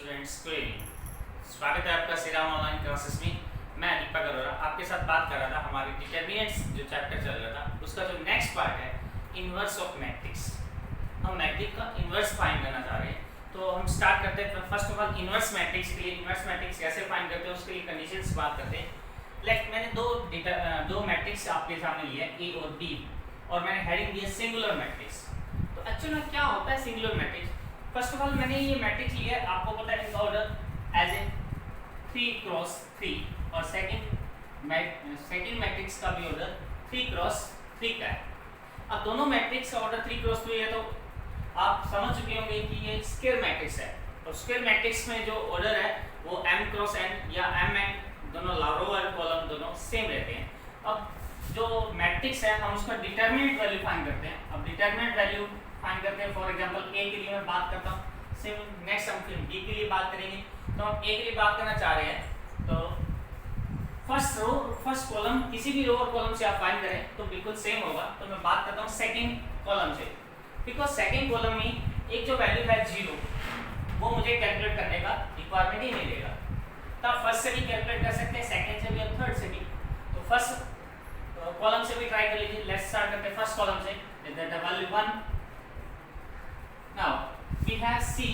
Students query. स्वागत है आपका श्रीराम ऑनलाइन क्लासेस में। मैं दीपक अरोरा आपके साथ बात कर रहा था। हमारी डिटरमिनेंट्स जो चैप्टर चल रहा था उसका जो नेक्स्ट पार्ट है इन्वर्स ऑफ मैट्रिक्स। हम मैट्रिक्स का इन्वर्स फाइंड करना चाह रहे हैं, तो हम स्टार्ट करते हैं। First of all inverse matrix के लिए इन्वर्स मैट्रिक्स कैसे फाइंड करते हैं उसके लिए कंडीशंस बात करते हैं। लाइक मैंने दो मैट्रिक्स आपके सामने लिए ए और बी, और मैंने हेडिंग दिया सिंगुलर मैट्रिक्स। तो एक्चुअली में क्या होता है singular matrix? First of all मैंने ये मैट्रिक्स लिया, आपको पता है इनका ऑर्डर एज ए 3x3 और सेकंड मैट्रिक्स का भी ऑर्डर 3x3 का है। अब दोनों मैट्रिक्स का ऑर्डर 3x3 है, तो आप समझ चुके होंगे कि ये स्क्वायर मैट्रिक्स है, और स्क्वायर मैट्रिक्स में जो ऑर्डर है वो m×n या mn, दोनों रो और कॉलम दोनों सेम रहते हैं। अब जो मैट्रिक्स है हम उसका डिटरमिनेंट वैल्यू फाइंड करते हैं। अब डिटरमिनेंट वैल्यू फाइंड करते हैं। फॉर एग्जांपल ए के लिए मैं बात करता हूँ, सेम नेक्स्ट हम फिर बी के लिए बात करेंगे। तो हम ए के लिए बात करना चाह रहे हैं, तो फर्स्ट कॉलम किसी भी रो और कॉलम से आप फाइंड करें तो बिल्कुल सेम होगा। तो मैं बात करता हूँ सेकंड कॉलम से, बिकॉज सेकंड कॉलम में एक जो वैल्यू है 0 वो मुझे कैलकुलेट करने का रिक्वायरमेंट ही नहीं देगा। तो आप फर्स्ट से भी कैलकुलेट कर सकते हैं, सेकंड से भी और थर्ड से भी। तो फर्स्ट कॉलम से भी ट्राई कर लीजिए। लेट्स स्टार्ट करते हैं फर्स्ट कॉलम से। That the value 1। Now we have see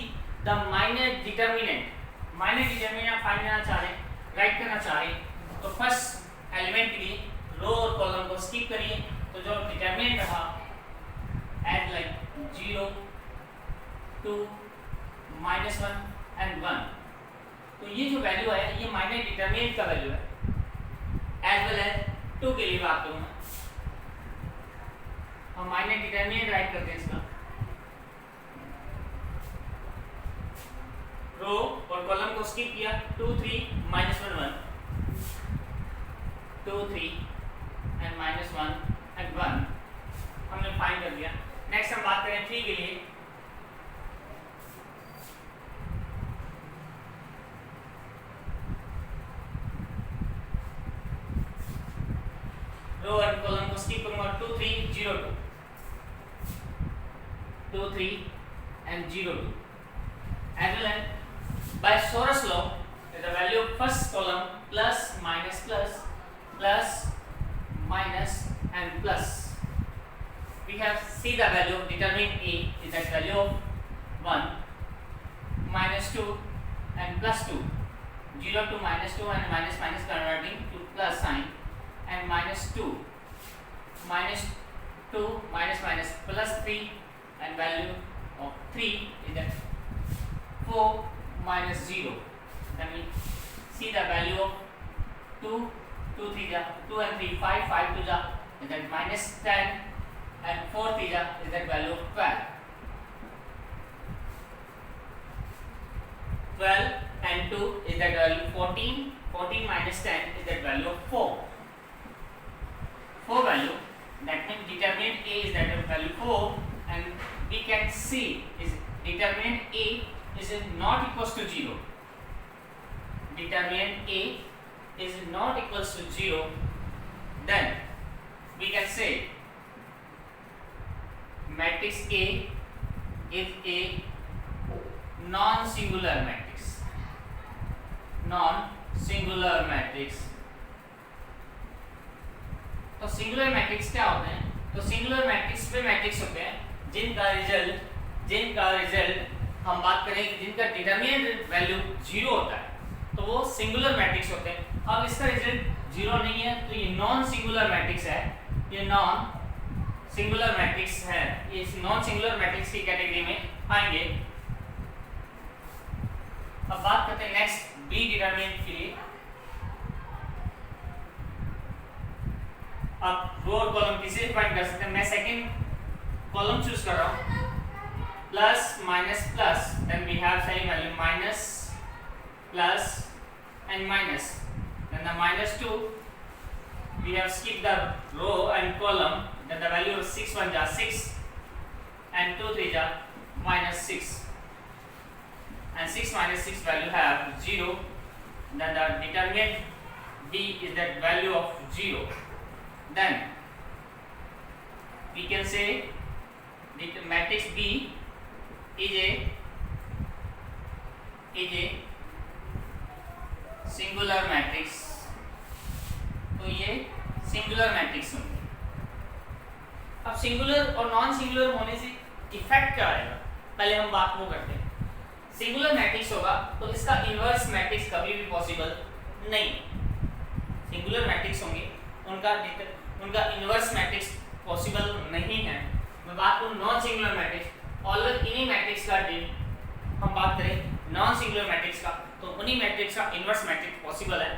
the minor determinant. Minor determinant find करना चाह रहे हैं, राइट करना चाह रहे हैं, तो फर्स्ट एलिमेंट के लिए रो और कॉलम को स्किप करिए। तो जो डिटरमिनेंट रहा एट लाइक 0 2 -1 एंड 1। तो ये जो वैल्यू है ये माइनर डिटरमिनेंट का वैल्यू है। एज वेल एज 2 के लिए बात करूंगा, हम माइनर डिटरमिनेंट राइट करते हैं इसका। रो और कॉलम को स्किप किया, 2 3 -1 1 2 3 एंड -1 एंड 1 हमने फाइंड कर दिया। नेक्स्ट हम बात करें 3 के लिए। रो और कॉलम को स्किप करूंगा, 2 3 0 2 2 3 and 0 2। as well as by Sorus law the value of first column plus minus plus plus minus and plus, we have see the value of determinant A is that value of 1 -2 and +2, 0 to -2 and minus converting to plus sign, and -2 -2 minus +3 and value of 3 is that 4 - 0. Then we see the value of 2 2 3 2 and 3 5 5 2 is that -10 and 4 3 is that value of 12. 12 and 2 is that value 14. 14 minus 10 is that value of 4. 4 value, that means determinant A is that value 4, and we can see is determinant A is not equals to 0. Determinant A is not equals to 0, then we can say matrix A is a non-singular matrix. Non-singular matrix. तो singular matrix क्या होते हैं? तो singular matrix वे matrix होते हैं जिनका result हम बात करें कि जिनका डिटरमिनेंट वैल्यू 0 होता है, तो वो सिंगुलर मैट्रिक्स होते हैं। अब इसका रिजल्ट 0 नहीं है, तो ये नॉन सिंगुलर मैट्रिक्स है। ये नॉन सिंगुलर मैट्रिक्स है, ये नॉन सिंगुलर मैट्रिक्स की कैटेगरी में आएंगे। अब बात करते हैं नेक्स्ट बी डिटरमिनेंट के लिए। अब रो और कॉलम किसी भी फाइंड कर सकते हैं। मैं सेकंड कॉलम चूज कर रहा हूं, plus minus plus, then we have same value minus plus and minus, then the -2 we have skipped the row and column, then the value of 6 1 ja 6 and 2 3 ja -6, and 6 minus 6 value have 0, then the determinant B is that value of 0. Then we can say the matrix B is a is a singular matrix, तो ये singular matrix होंगे। अब singular और non singular होने से effect क्या आएगा, पहले हम बात वो करते हैं। सिंगुलर मैट्रिक्स होगा तो इसका इनवर्स मैट्रिक्स कभी भी पॉसिबल नहीं। सिंगुलर मैट्रिक्स होंगे उनका इनवर्स मैट्रिक्स पॉसिबल नहीं है। मैं बात करूँ नॉन सिंगुलर मैट्रिक्स, ऑलवेज इन्हीं मैट्रिक्स का हम बात करें नॉन सिंगुलर मैट्रिक्स का, तो उन्हीं मैट्रिक्स का इनवर्स मैट्रिक्स पॉसिबल है।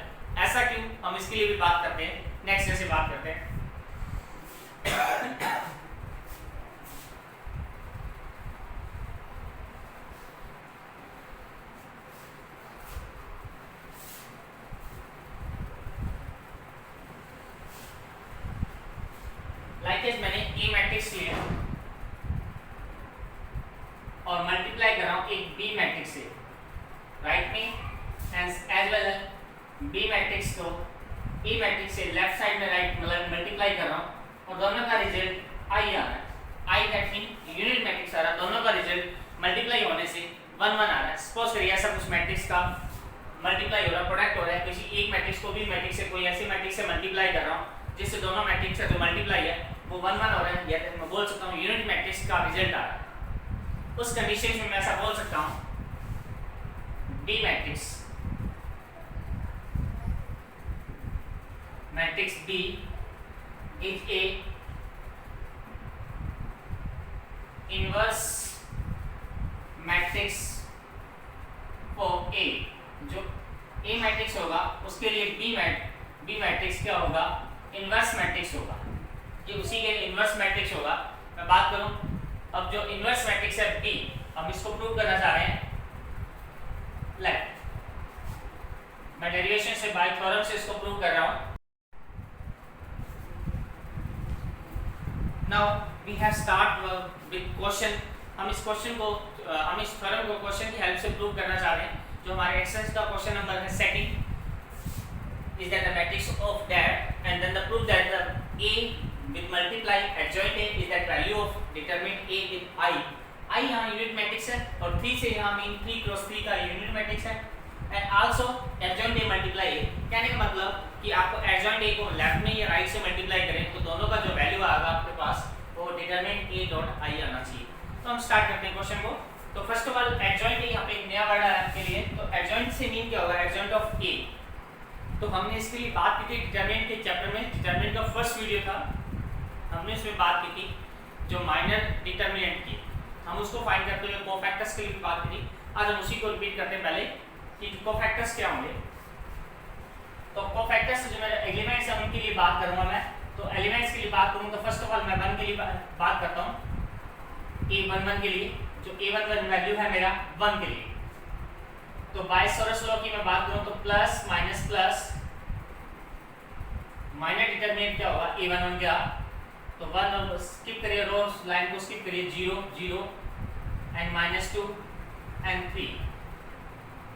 ऐसा क्यों, हम इसके लिए भी बात करते हैं, नेक्स्ट जैसे बात करते हैं। लाइक मैंने ए मैट्रिक्स लिया और मल्टीप्लाई कर रहा हूं एक बी मैट्रिक्स से, right me as well as B matrix को ए मैट्रिक्स से लेफ्ट साइड में राइट मतलब मल्टीप्लाई कर रहा हूं और दोनों का रिजल्ट आई आ रहा है। आई दैट मीन यूनिट मैट्रिक्स आ रहा है, दोनों का रिजल्ट मल्टीप्लाई होने से 1 1 आ रहा है। सपोज करिए ऐसा कुछ मैट्रिक्स का मल्टीप्लाई हो रहा है, प्रोडक्ट हो रहा है, किसी एक मैट्रिक्स को भी मैट्रिक्स से कोई ऐसी मैट्रिक्स से मल्टीप्लाई कर रहा हूं जिससे दोनों मैट्रिक्स का जो मल्टीप्लाई है वो 1 1 हो रहा है, या मैं बोल सकता हूँ यूनिट मैट्रिक्स का रिजल्ट आ रहा है। उस कंडीशन में मैं ऐसा बोल सकता हूँ B matrix B is A inverse matrix for A. जो ए मैट्रिक्स होगा उसके लिए बी मैट्रिक्स क्या होगा, इनवर्स मैट्रिक्स होगा, ये उसी के इनवर्स मैट्रिक्स होगा। मैं बात करूं अब जो इनवर्स मैट्रिक्स है बी, हम इसको प्रूव करना चाह रहे हैं, मैं डेरिवेशन से बाय थ्योरम से इसको प्रूव कर रहा हूं। Now we have start with question. हम इस थ्योरम को क्वेश्चन की हेल्प से प्रूव करना चाह रहे हैं। जो हमारे एक्सरसाइज का क्वेश्चन नंबर है second, is that the matrix of that and then the proof that the A with multiply adjoint A is that value of determined A with I यहाँ यूनिट मैट्रिक्स है और 3 से यहाँ mean 3 cross 3 का unit matrix है and also adjoint A multiply A। कहने का मतलब कि आपको adjoint A को लेफ्ट में या राइट से मल्टीप्लाई करें तो दोनों का जो वैल्यू आएगा आपके पास वो determined A डॉट I आना चाहिए। तो हम स्टार्ट करते हैं क्वेश्चन को। तो first of all adjoint A, यहाँ पे एक नया वर्ड है आपके लिए, तो adjoint से मीन क्या होगा, adjoint of A। तो हमने इसके लिए बात की थी डिटरमिनेंट के चैप्टर में, डिटरमिनेंट का फर्स्ट वीडियो था, हमने इसमें बात की थी जो माइनर डिटरमिनेंट की, हम उसको फाइंड करते हुए कोफैक्टर्स के लिए बात की थी। आज हम उसी को रिपीट करते हैं पहले कि कोफैक्टर्स क्या होंगे। तो कोफैक्टर्स जो मेरे एलिमेंट्स हैं उनके लिए बात करूंगा मैं। तो एलिमेंट्स के लिए बात करूँ तो फर्स्ट ऑफ ऑल मैं 1 के लिए बात करता हूँ, A11 के लिए, जो A11 वैल्यू है मेरा 1 के लिए। तो बाय सोरस लॉ की मैं बात करूं तो प्लस माइनर डिटरमिनेंट क्या होगा, A11 क्या, तो 1 स्किप करिए, रो लाइन को स्किप करिए, 0 0 एंड -2 एंड 3।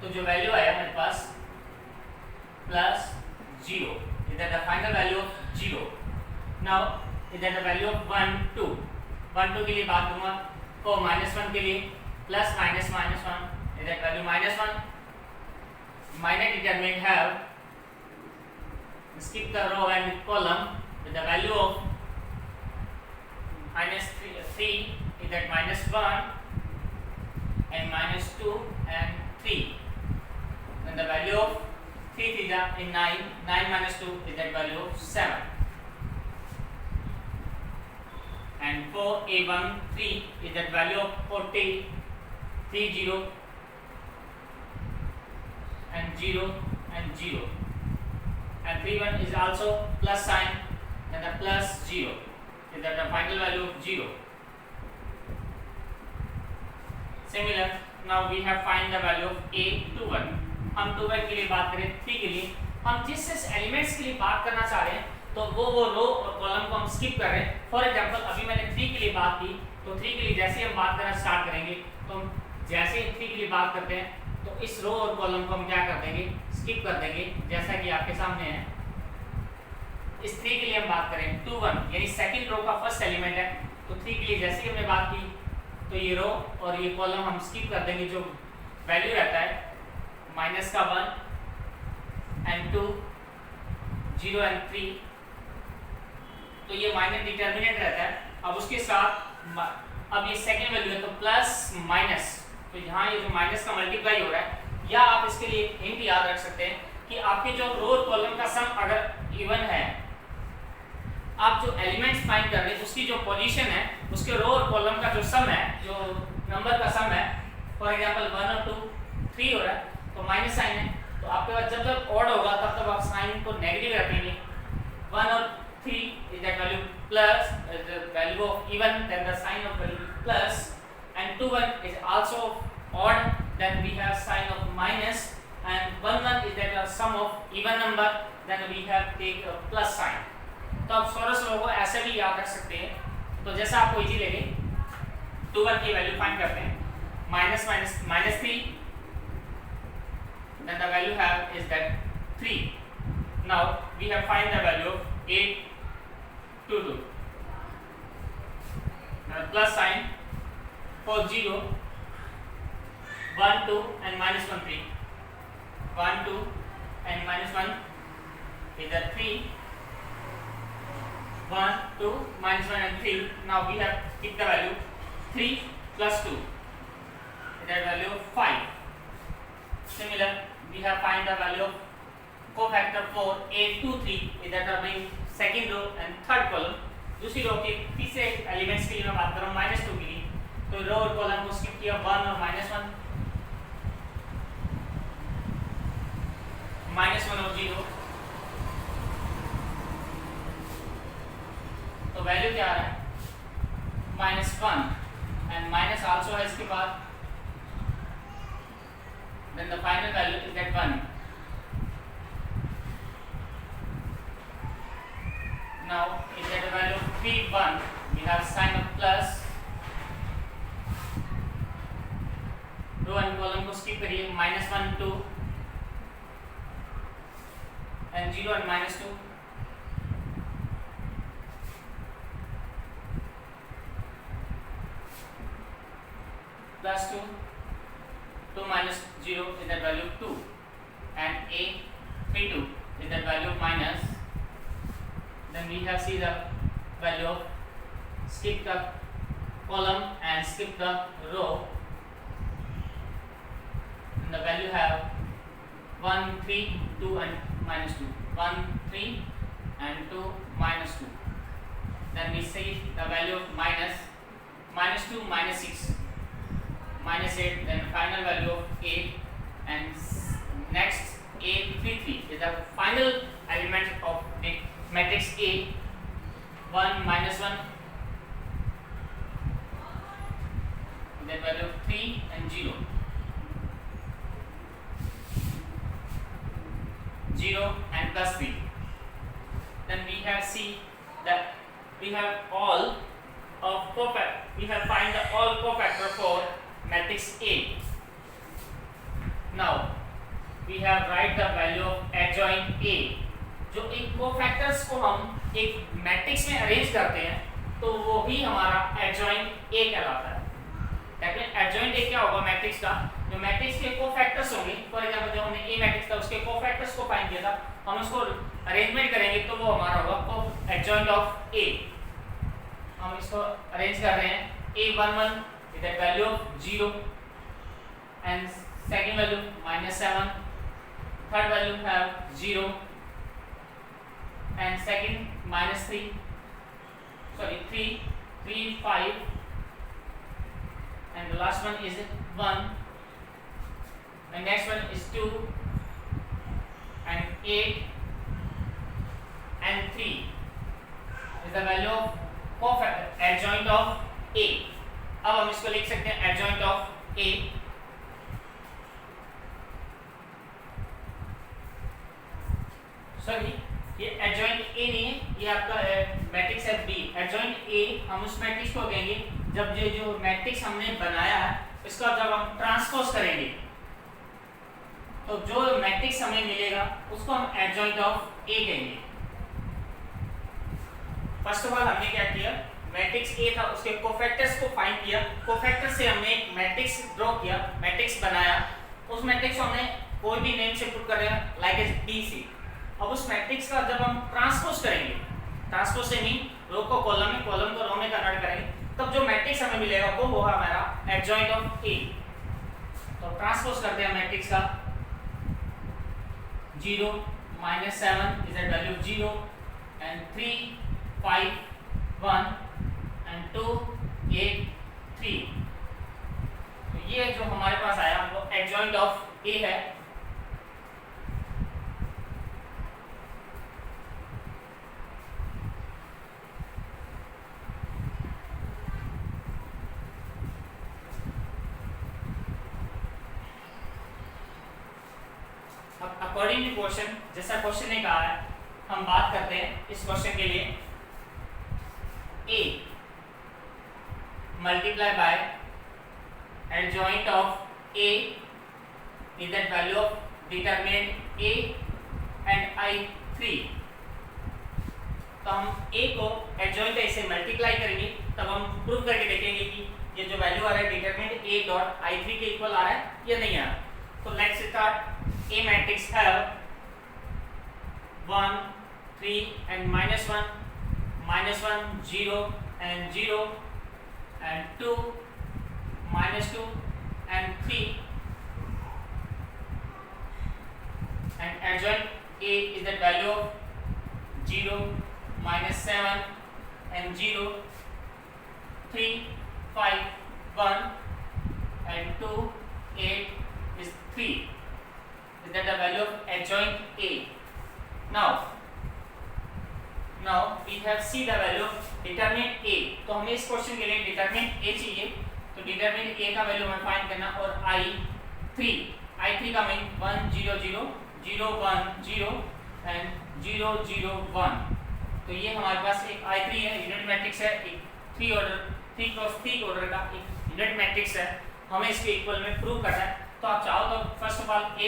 तो जो वैल्यू आया मेरे पास +0, is that the final value of 0। Now is that the value of 1 2 के लिए बात करूंगा, और -1 के लिए plus minus -1 is that value -1. Minor determinant have skip the row and column with the value of -3 is that -1 and -2 and 3. Then the value of 3 is in 9 -2 is that value of 7. And for A13 is that value of 40 30 and 0 and 0, and 31 is also plus sign, and the +0 is that the final value of 0. Similar, now we have find the value of A21। हम 21 के लिए बात करें, 3 के लिए हम जिस elements के लिए बात करना चाह रहे हैं तो वो रो और कॉलम को हम स्किप कर रहे हैं। फॉर एग्जांपल अभी मैंने 3 के लिए बात की, तो 3 के लिए जैसे ही हम बात करना स्टार्ट करेंगे तो जैसे ही 3 के लिए बात करते हैं तो इस रो और कॉलम को हम क्या कर देंगे, स्किप कर देंगे, जैसा कि आपके सामने है। इस 3 के लिए हम बात करें 2 1 यानी सेकंड रो का फर्स्ट एलिमेंट है, तो 3 के लिए जैसे ही हमने बात की तो ये रो और ये कॉलम हम स्किप कर देंगे। जो वैल्यू रहता है माइनस का 1 एंड 2, 0 एंड 3, तो ये माइनस डिटर्मिनेंट रहता है। अब उसके साथ अब ये सेकेंड वैल्यू है तो प्लस माइनस, तो यहाँ ये जो माइनस का मल्टीप्लाई हो रहा है, या आप इसके लिए एक हिंट याद रख सकते हैं कि आपके जो रो और कॉलम का सम अगर इवन है, आप जो एलिमेंट्स फाइंड कर रहे हैं उसकी जो पोजीशन है उसके रो और कॉलम का जो सम है, जो नंबर का सम है, फॉर एग्जांपल 1 और 2 3 हो रहा है तो माइनस साइन है, तो आपके पास जब जब ऑड होगा तब तब आप साइन को नेगेटिव रखेंगे। 1 और 3 is that value plus the value of even, then the sign of value plus, and 2 1 is also odd, then we have sign of minus, and 1 1 is that a sum of even number, then we have take a plus sign। तो आप source लो को ऐसे भी याद रख सकते हैं, तो जैसा आपको इजी लगे। 2 1 की वैल्यू फाइंड करते हैं, minus minus minus 3, then the value have is that 3। now we have find the value of 8 2 2, plus sign for 0 1 2 and minus 1 3, 1 2 and minus 1 is that 3, 1 2 minus 1 and 3। now we have pick the value 3 plus 2 is that value of 5। similar we have find the value of cofactor 4 8 2 3 is that our being second row and third column। दूसरी रो के तीसरे elements के लिए मैं बात कर रहा हूँ -2 के लिए, तो रो और कॉलम को स्किप किया 1 और -1, -1 और 0, तो वैल्यू क्या आ रहा है -1 एंड माइनस आल्सो है इसके बाद, then the final value is that 1। now is that the value of 3 1, we have sign of plus, row and column को स्किप करिए, -1 2 and 0 and -2, plus 2 2 minus 0 is that value of 2, and a 3 2 is that value of minus, then we have see the value of skip the column and skip the row, and the value have 1 3 2 and -2, 1 3 and 2 -2, then we see the value of minus -2 -6 -8, then final value of 8, and next a 3 3 is the final element of the matrix A, 1 -1, then value of 3 and 0, 0 and plus 3, then we have see that we have all of cofactor, we have find the all cofactor for matrix A। now we have write the value of adjoint A। जो एक cofactors को हम एक matrix में arrange करते हैं तो वो ही हमारा एडजॉइंट ए कहलाता है। दैट मींस एडजॉइंट ए क्या होगा मैट्रिक्स का, जो मैट्रिक्स के कोफैक्टर्स होंगे, फॉर एग्जांपल जब हमने ए मैट्रिक्स था उसके कोफैक्टर्स को फाइंड किया था, हम उसको अरेंजमेंट करेंगे तो वो हमारा होगा एडजॉइंट ऑफ ए। हम इसको अरेंज कर रहे हैं, a11 is that value of 0 and second value -7, third value have 0 and second -3, sorry 3 3 5, and the last one is 1, the next one is 2 and 8 and 3 is the value of cofactor adjoint of A। अब हम इसको लिख सकते हैं adjoint of A, sorry ये adjoint A नहीं है, ये आपका मैट्रिक्स है B। adjoint A हम उस मैट्रिक्स को कहेंगे जब ये जो मैट्रिक्स हमने बनाया है इसका जब हम ट्रांसपोज करेंगे तो जो मैट्रिक्स हमें मिलेगा उसको हम adjoint of A कहेंगे। फर्स्ट ऑफ ऑल हमने क्या किया, मैट्रिक्स A था उसके कोफैक्टर्स को फाइंड किया, कोफैक्टर से हमने एक मैट्रिक्स ड्रॉ किया, मैट्रिक्स बनाया, उस मैट्रिक्स को हमने कोई भी नेम से पुट कर रहे हैं लाइक एज BC। अब उस मैट्रिक्स का जब हम ट्रांसपोज करेंगे, ट्रांसपोज से मीन रो को कॉलम में, कॉलम को रो में कन्वर्ट करेंगे, तब जो मैट्रिक्स हमें मिलेगा वो होगा हमारा एडजॉइंट ऑफ A। तो ट्रांसपोज करते हैं मैट्रिक्स का 0 -7 is at value of 0 and 3 5 1 and 2 8 3। तो ये जो हमारे पास आया वो एडजॉइंट ऑफ A है। अब अकॉर्डिंग टू क्वेश्चन, जैसा क्वेश्चन ने कहा है, हम बात करते हैं इस क्वेश्चन के लिए A multiply by adjoint of A is that value of determinant A and I3। तो हम A को एडजॉइंट A से मल्टीप्लाई करेंगे, तब हम प्रूव करके देखेंगे कि ये जो वैल्यू आ रहा है डिटरमिनेंट A डॉट I3 के इक्वल आ रहा है या नहीं आ रहा। तो let's start. A matrix have 1 3 and -1 -1 0 and 0 and 2 -2 and 3 and adjoint A is the value of 0 -7 and 0 3 5 1 and 2 8 is 3 is that the value of adjoint A। now we have see the value of determinant A। तो हमें इस question के लिए determinant A चाहिए, तो determinant A का value हमें find करना, और I3 का मीन 1 0 0 0 1 0 and 0 0 1। तो ये हमारे पास एक I3 है, यूनिट मैट्रिक्स है, एक 3 क्रॉस 3 ऑर्डर का एक यूनिट मैट्रिक्स है, हमें इसके इक्वल में प्रूव करना है। तो आप चाहो तो first of all A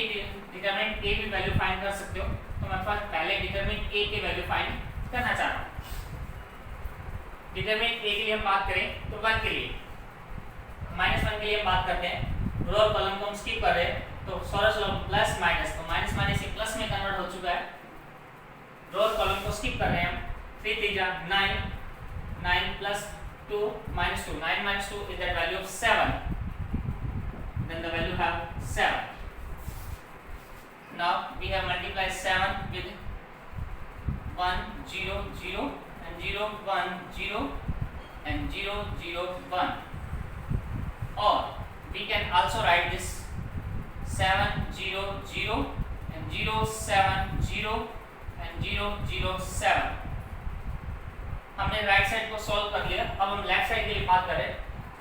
determinant A की वैल्यू फाइंड कर सकते हो। तो मैं फर्स्ट पहले डिटरमिनेंट A की वैल्यू फाइंड करना चाह रहा हूँ। डिटरमिनेंट A के लिए हम बात करें तो 1 के लिए, -1 के लिए हम बात करते हैं। रो और कॉलम को हम स्किप कर रहे हैं, तो सोलर प्लस माइनस, तो माइनस माइनस से प्लस में कन्वर्ट हो चुका है। रो और कॉलम को स्किप कर रहे हैं हम। 3 3 जा 9 9 plus 2 -2 9 -2 is that value of 7। then the value have 7। now we have multiplied 7 with 1 0 0 and 0 1 0 and 0 0 1, or we can also write this 7 0 0 and 0 7 0 and 0 0 7। हमने राइट साइड को सॉल्व कर लिया। अब हम लेफ्ट साइड के लिए बात करें।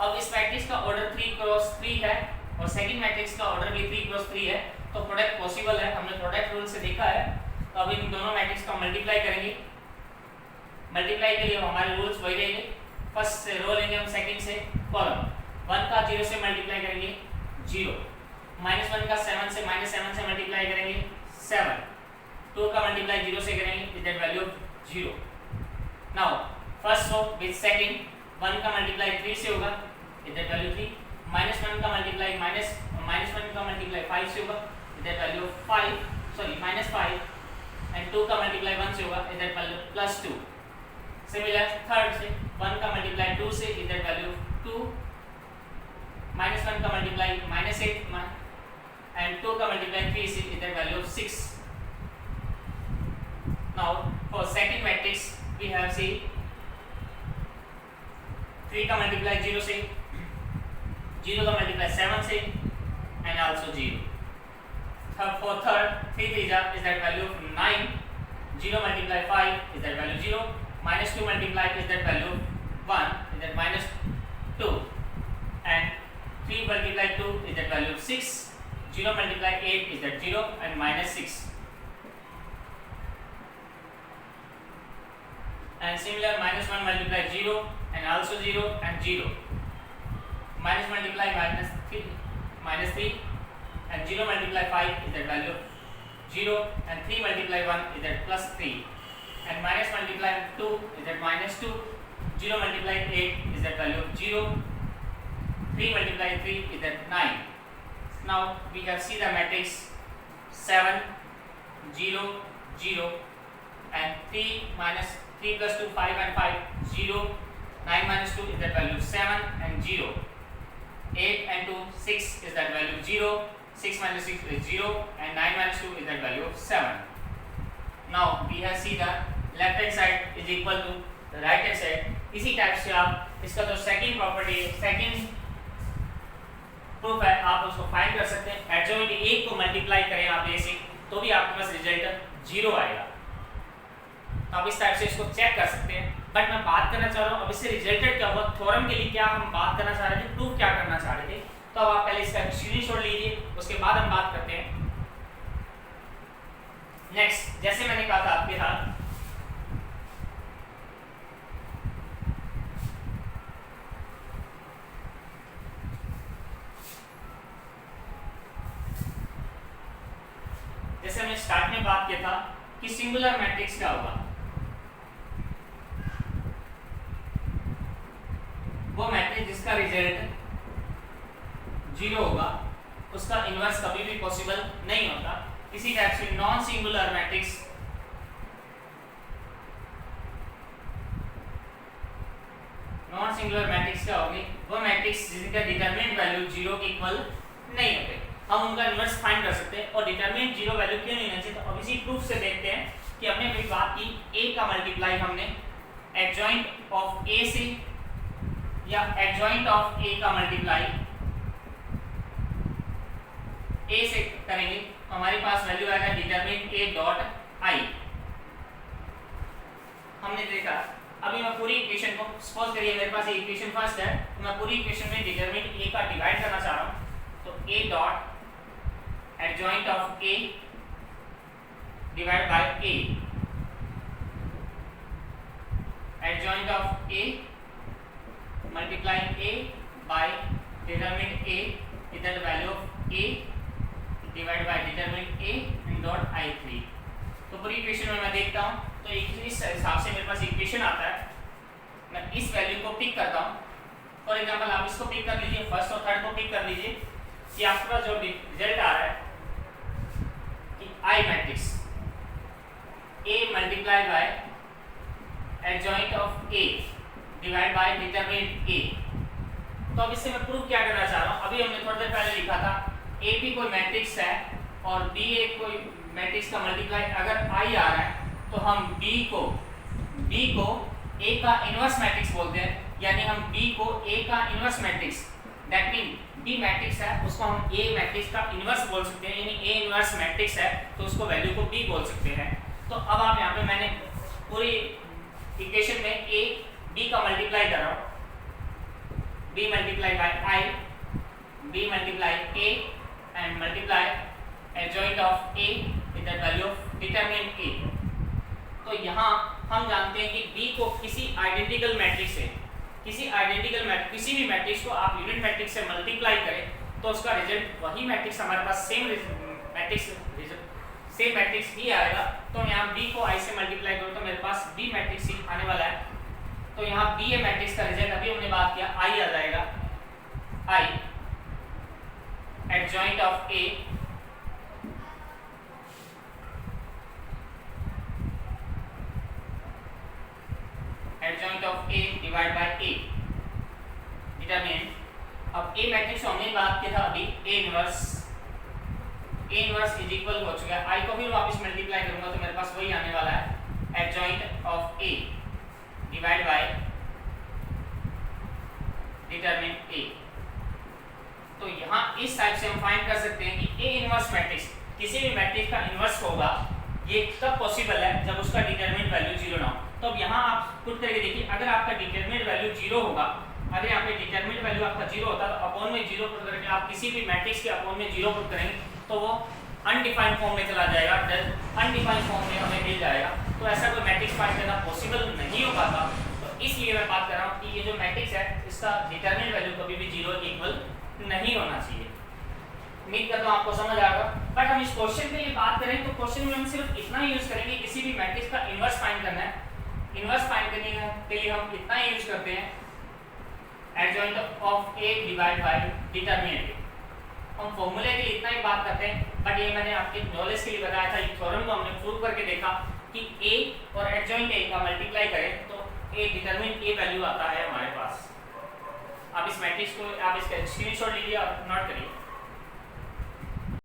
अब इस मैट्रिक्स का ऑर्डर 3 क्रॉस 3 है और सेकंड मैट्रिक्स का ऑर्डर भी 3 क्रॉस 3 है, तो प्रोडक्ट पॉसिबल है, हमने प्रोडक्ट रूल से देखा है। तो अब इन दोनों मैट्रिक्स को मल्टीप्लाई करेंगे। मल्टीप्लाई के लिए हमारे रूल्स वही रहेंगे, फर्स्ट से रो लेंगे हम, सेकंड से कॉलम। 1 का 0 से मल्टीप्लाई करेंगे 0, -1 का 7 से -7 से मल्टीप्लाई करेंगे 7, 2 का मल्टीप्लाई 0 से करेंगे with that value of 0। Now first row with second, 1 का मल्टीप्लाई 3 से होगा विद दैट वैल्यू 3, -1 का मल्टीप्लाई -1 का मल्टीप्लाई 5 से होगा with that value of 5, sorry -5, and 2 का मल्टीप्लाई 1 से होगा with that value +2। Similar third से 1 का मल्टीप्लाई 2 से विद दैट वैल्यू 2, -1 का मल्टीप्लाई -8 एंड 2 का मल्टीप्लाई 3 से with that value of 6। Now for second matrix we have C 3 का मल्टीप्लाई 0 से, 0 का मल्टीप्लाई 7 से and also 0। For third 3 3 is that value of 9, 0 multiply 5 is that value 0, -2 multiply is that value 1 is that -2, and 3 multiply 2 is that value of 6, 0 multiply 8 is that 0 and -6, and similar -1 multiply 0 and also 0 and 0, minus multiply -3 and 0 multiply 5 is that value of 0 and 3 multiply 1 is that +3, and minus multiply 2 is that -2, 0 multiply 8 is that value of 0, 3 multiply 3 is that 9. Now we have see the matrix 7 0 0 and 3 minus 3 plus 2 5 and 5 0, 9 minus 2 is that value 7 and 0, 8 and 2 6 is that value 0, 6 minus 6 is 0 and 9 minus 2 is that value of 7. Now we have seen the left hand side is equal to the right hand side. इसी type से आप इसका जो second property है, second proof है, आप उसको find कर सकते हैं. एडजॉइंट ए को मल्टीप्लाई करें आप ए से तो भी आपके पास रिजल्ट 0 आएगा. तो आप इस टाइप से इसको चेक कर सकते हैं. बट मैं बात करना चाह रहा हूँ अब इससे रिजल्टेड क्या हुआ, थ्योरम के लिए क्या हम बात करना चाह रहे थे, प्रूफ क्या करना चाह रहे थे. तो अब आप पहले इसका स्क्रीनशॉट लीजिए, उसके बाद हम बात करते हैं. नेक्स्ट, जैसे मैंने कहा था आपके साथ जैसे हमने स्टार्ट में बात किया था कि सिंगुलर मैट्रिक्स क्या होगा, वो मैट्रिक्स जिसका रिजल्ट 0 होगा उसका इनवर्स कभी भी पॉसिबल नहीं होता. इसी टाइप से नॉन सिंगुलर मैट्रिक्स क्या होगी, वो मैट्रिक्स जिनका डिटरमिनेंट वैल्यू 0 के इक्वल नहीं होते, हम उनका इनवर्स फाइंड कर सकते हैं. और डिटरमिनेंट 0 वैल्यू क्यों नहीं होना चाहिए, तो अब इसी प्रूफ से देखते हैं कि हमने अभी बात की a का मल्टीप्लाई हमने एडजॉइंट ऑफ a से या एडजॉइंट ऑफ a का मल्टीप्लाई a से करेंगे, हमारे पास वैल्यू आएगा डिटरमिनेंट a डॉट i. हमने देखा अभी मैं पूरी इक्वेशन को सपोज करिए मेरे पास ये इक्वेशन फर्स्ट है, तो मैं पूरी इक्वेशन में डिटरमिनेंट a का डिवाइड करना चाह रहा हूँ. तो a dot adjoint of a divided by a, adjoint of a multiplying a by determinant a is the value of a divided by determinant a and dot i3. तो पूरी equation में मैं देखता हूँ तो इस हिसाब से मेरे पास इक्वेशन आता है. मैं इस वैल्यू को पिक करता हूँ. फॉर एग्जांपल आप इसको पिक कर लीजिए, फर्स्ट और थर्ड को पिक कर लीजिए कि आपके पास जो रिजल्ट आ रहा है I matrix A multiply by adjoint of A divide by determinant A. तो अब इससे मैं प्रूव क्या करना चाह रहा हूँ, अभी हमने थोड़ी देर पहले लिखा था A भी कोई मैट्रिक्स है और B एक कोई मैट्रिक्स का मल्टीप्लाई अगर I आ रहा है तो हम B को A का इनवर्स मैट्रिक्स बोलते हैं, यानी हम B को A का inverse matrix, that mean B matrix है उसको हम A मैट्रिक्स का इनवर्स बोल सकते हैं, यानी A इनवर्स मैट्रिक्स है तो उसको वैल्यू को B बोल सकते हैं. तो अब आप यहाँ पे मैंने पूरी इक्वेशन में A B का मल्टीप्लाई कर रहा हूँ, B multiply by I, B multiply A and multiply adjoint of A with the value of determinant A. तो यहाँ हम जानते हैं कि B को किसी आइडेंटिकल मैट्रिक्स से किसी भी मैट्रिक्स को आप यूनिट मैट्रिक्स से मल्टीप्लाई करें तो उसका रिजल्ट वही मैट्रिक्स हमारे पास सेम मैट्रिक्स ही आएगा. तो यहाँ B को I से मल्टीप्लाई करूँ तो मेरे पास B मैट्रिक्स ही आने वाला है. तो यहाँ B ए मैट्रिक्स का रिजल्ट अभी हमने बात किया I आ जाएगा, I adjoint of A adjoint of A divide by A determinant. अब A मैट्रिक्स हमने बात किया था अभी A इनवर्स इज इक्वल हो चुका है, I को फिर वापस मल्टीप्लाई करूंगा तो मेरे पास वही आने वाला है adjoint of A divide by determinant A. तो यहाँ इस टाइप से हम फाइंड कर सकते हैं कि A इनवर्स मैट्रिक्स किसी भी मैट्रिक्स का इनवर्स होगा, ये तब पॉसिबल है जब उसका डिटरमिनेंट वैल्यू 0 ना हो. तो अब यहाँ आप पुट करके देखिए, अगर आपका डिटरमिनेंट वैल्यू 0 होगा, अगर यहाँ पे डिटरमिनेंट वैल्यू आपका 0 होता है तो अपॉन में 0 पुट करके आप किसी भी मैट्रिक्स के अपॉन में 0 पुट करेंगे तो वो अनडिफाइंड फॉर्म में चला जाएगा, अनडिफाइंड फॉर्म में हमें मिल जाएगा. तो ऐसा कोई मैट्रिक्स फाइंड करना पॉसिबल नहीं हो पाता. तो इसलिए मैं बात कर रहा हूँ कि ये जो मैट्रिक्स है इसका डिटरमिनेंट वैल्यू कभी भी 0 के इक्वल नहीं होना चाहिए. उम्मीद करता हूँ आपको समझ आएगा. बट हम इस क्वेश्चन के लिए बात करें तो क्वेश्चन में हम सिर्फ इतना यूज करेंगे, किसी भी मैट्रिक्स का इनवर्स फाइंड करना है. इनवर्स फाइंड करने के लिए हम इतना यूज करते हैं adjoint of A divide by determinant. हम फॉर्मूले के लिए इतना ही बात करते हैं बट ये मैंने आपके नॉलेज के लिए बताया था। ये थ्योरम को हमने प्रूव करके देखा कि a और एडजॉइंट a का मल्टीप्लाई करें तो a डिटरमिन a वैल्यू आता है हमारे पास। आप इस मैट्रिक्स को आप इसका स्क्रीनशॉट लीजिए और नोट करिए।